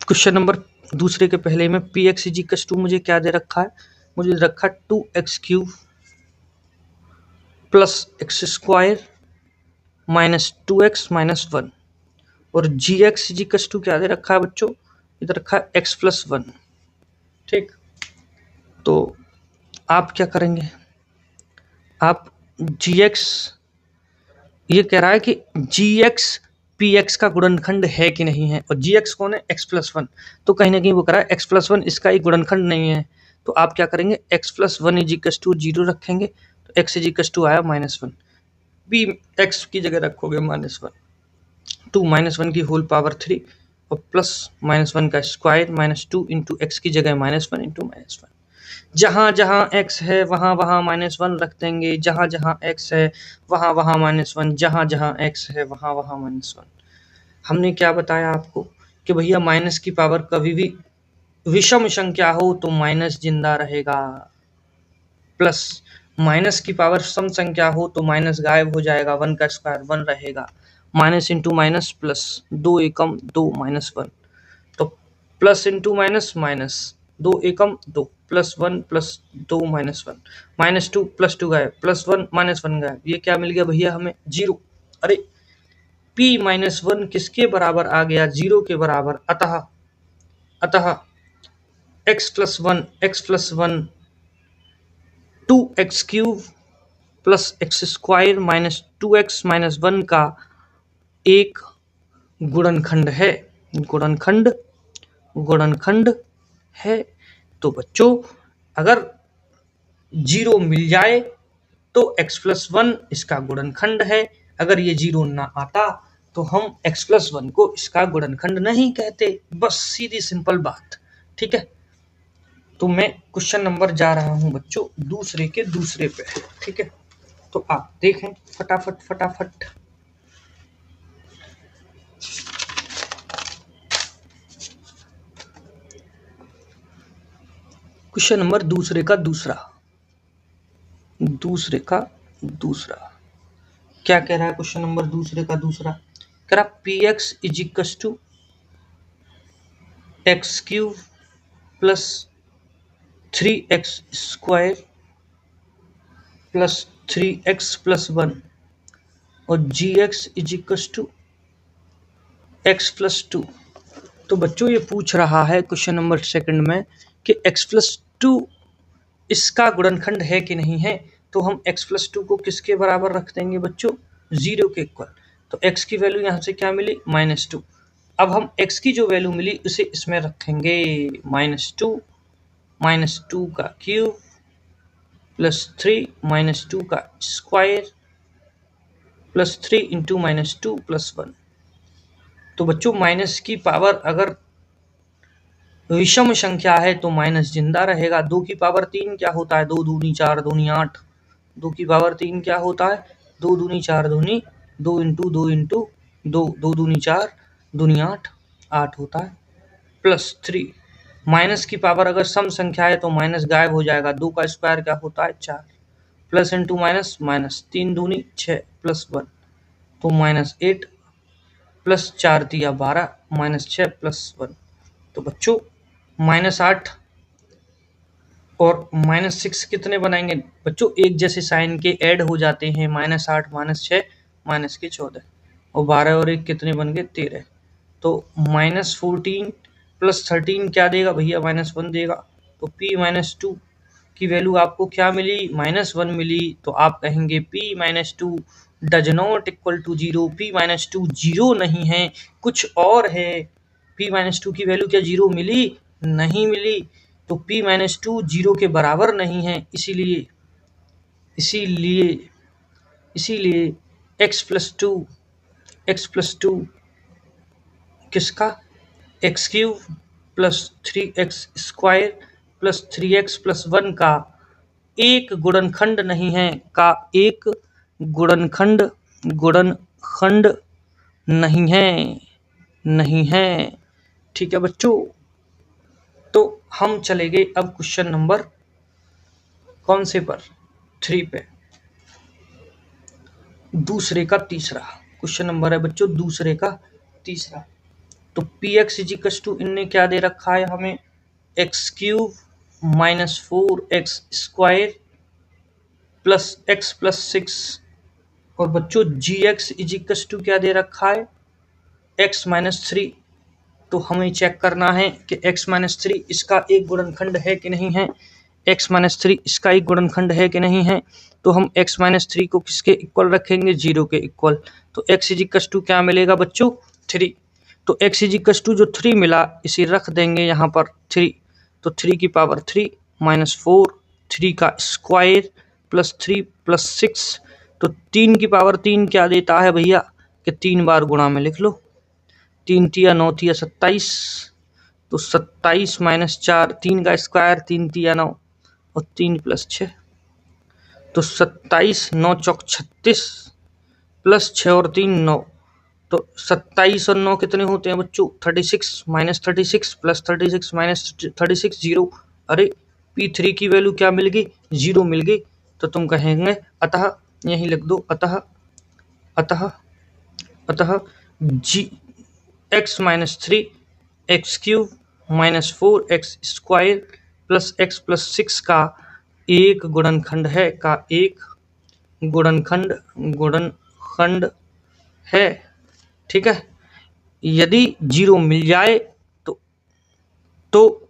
Question number दूसरे के पहले में P X is equal to मुझे क्या दे रखा है, मुझे दे रखा है 2x³ plus x² minus 2x minus 1 और जी एक्स इज इक्वल टू क्या दे रखा है बच्चों, इधर रखा है x+1। ठीक, तो आप क्या करेंगे, आप gx, ये कह रहा है कि gx px का गुणनखंड है कि नहीं है, और gx कौन है, x+1, तो कहीं ना कहीं वो कह रहा है x+1 इसका एक गुणनखंड नहीं है। तो आप क्या करेंगे, x+1 इज इक्वल टू 0 रखेंगे, तो x इज इक्वल टू आया -1, p x की जगह रखोगे -1, 2 -1 की होल पावर 3 और प्लस -1 का स्क्वायर -2 इंटू एक्स की जगह -1 इंटू -1। जहाँ जहाँ x है वहाँ वहाँ -1 रख देंगे, जहाँ जहाँ x है वहाँ वहाँ -1, जहाँ जहाँ x है वहाँ वहाँ -1। हमने क्या बताया आपको कि भैया माइनस की पावर कभी भी विषम संख्या हो तो माइनस जिंदा रहेगा, प्लस माइनस की पावर सम संख्या हो तो माइनस गायब हो जाएगा, 1 का स्क्वायर 1 रहेगा, माइनस इंटू माइनस प्लस, 2 एकम 2 -1, तो प्लस इंटू माइनस माइनस, 2 एकम 2 प्लस 1 प्लस 2 -1, -2 प्लस 2 गायब, +1 -1 गायब, ये क्या मिल गया भैया हमें 0। अरे p -1 किसके बराबर आ गया, 0 के बराबर, अतः x+1 2x³ plus x² minus 2x minus 1 का एक गुणनखंड है, गुणनखंड है। तो बच्चों अगर 0 मिल जाए तो x+1 इसका गुणनखंड है, अगर ये 0 ना आता तो हम x+1 को इसका गुणनखंड नहीं कहते, बस सीधी सिंपल बात। ठीक है, तो मैं क्वेश्चन नंबर जा रहा हूं बच्चों दूसरे के दूसरे पे। ठीक है, तो आप देखें फटाफट। क्वेश्चन नंबर दूसरे का दूसरा क्या कह रहा है, क्वेश्चन नंबर दूसरे का दूसरा कह रहा px is equal to x³ plus 3x² plus 3x plus 1 और gx is equal to x+2। तो बच्चों ये पूछ रहा है क्वेश्चन नंबर सेकंड में कि x+2 इसका गुणनखंड है कि नहीं है, तो हम x+2 को किसके बराबर रख देंगे बच्चों, 0 के इक्वल। तो x की वैल्यू यहाँ से क्या मिली, -2। अब हम x की जो वैल्यू मिली उसे इसमें रखेंगे, -2 का क्यूब प्लस 3 -2 का स्क्वायर प्लस 3 इंटू -2 प्लस 1। तो बच्चों माइनस की पावर अगर विषम संख्या है तो माइनस जिंदा रहेगा। 2 की पावर 3 क्या होता है, 2 दूनी 4 दूनी 8। 2 की पावर 3 क्या होता है, 2 दूनी 4 दूनी 2 इंटू 2 इंटू 2, 2 दूनी 4 दूनी 8 होता है, प्लस 3। माइनस की पावर अगर सम संख्या है तो माइनस गायब हो जाएगा, 2 का स्क्वायर क्या होता है 4, प्लस इंटू माइनस माइनस, 3 दूनी 6 प्लस 1 तो -8 प्लस 4 दिया 12 -6 प्लस 1। तो बच्चों -8 और -6 कितने बनाएंगे बच्चों, एक जैसे साइन के ऐड हो जाते हैं, -8 -6 -14 और 12 और 1 कितने बन गए 13। तो -14 प्लस 13 क्या देगा भैया, -1 देगा। तो p-2 की वैल्यू आपको क्या मिली, -1 मिली। तो आप कहेंगे p-2 does not equal to 0, p-2 0 नहीं है, कुछ और है। p-2 की वैल्यू क्या 0 मिली, नहीं मिली। तो p-2 0 के बराबर नहीं है, इसीलिए x+2 किसका, x³ plus 3x² plus 3x plus 1 का एक गुणनखंड नहीं है, गुणनखंड नहीं है। ठीक है बच्चों, तो हम चले गए अब क्वेश्चन नंबर कौन से पर, 3 पे, दूसरे का तीसरा क्वेश्चन नंबर है बच्चों, दूसरे का तीसरा। तो पी एक्स इजिकल्स टू इनने क्या दे रखा है हमें, x cube minus 4x square plus x plus 6। और बच्चों जी एक्स इजिकल्स टू क्या दे रखा है, x माइनस 3। तो हमें चेक करना है कि x माइनस 3 इसका एक गुणनखंड है कि नहीं है, x माइनस 3 इसका एक गुणनखंड है कि नहीं है। तो हम x माइनस 3 को किसके इक्वल रखेंगे, 0 के इक्वल। तो x इजिकल्स टू क्या मिलेगा बच्चों, 3। तो x इजिकल्स टू जो 3 मिला इसे रख देंगे यहाँ पर 3। तो 3 की पावर 3 माइनस 4, 3 का स्क्वायर प्लस 3 प्लस 6। तो 3 की पावर 3 क्या देता है भैया, कि 3 बार गुणा में लिख लो, 3 तिया 9 तिया 27। तो 27 माइनस 4, 3 का स्क्वायर 3 तिया 9 और 3 प्लस 6। तो 27 9 चौक 36 प्लस 6 और 3 9। तो 27 और 9 कितने होते हैं बच्चों, 36 माइनस 36 प्लस 36 माइनस 36 0। अरे P3 की वैल्यू क्या मिल गई, 0 मिल गई। तो तुम कहेंगे अतः, यही लिख दो, अतः अतः अतः g x minus 3 x cube minus 4x square plus x plus 6 का एक गुणनखंड है, का एक गुणनखंड है। ठीक है, यदि 0 मिल जाए तो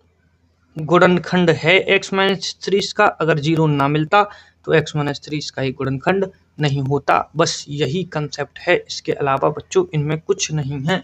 गुणनखंड है x माइनस 3 का, अगर 0 ना मिलता तो x माइनस 3 का ही गुणनखंड नहीं होता। बस यही कंसेप्ट है, इसके अलावा बच्चों इनमें कुछ नहीं है।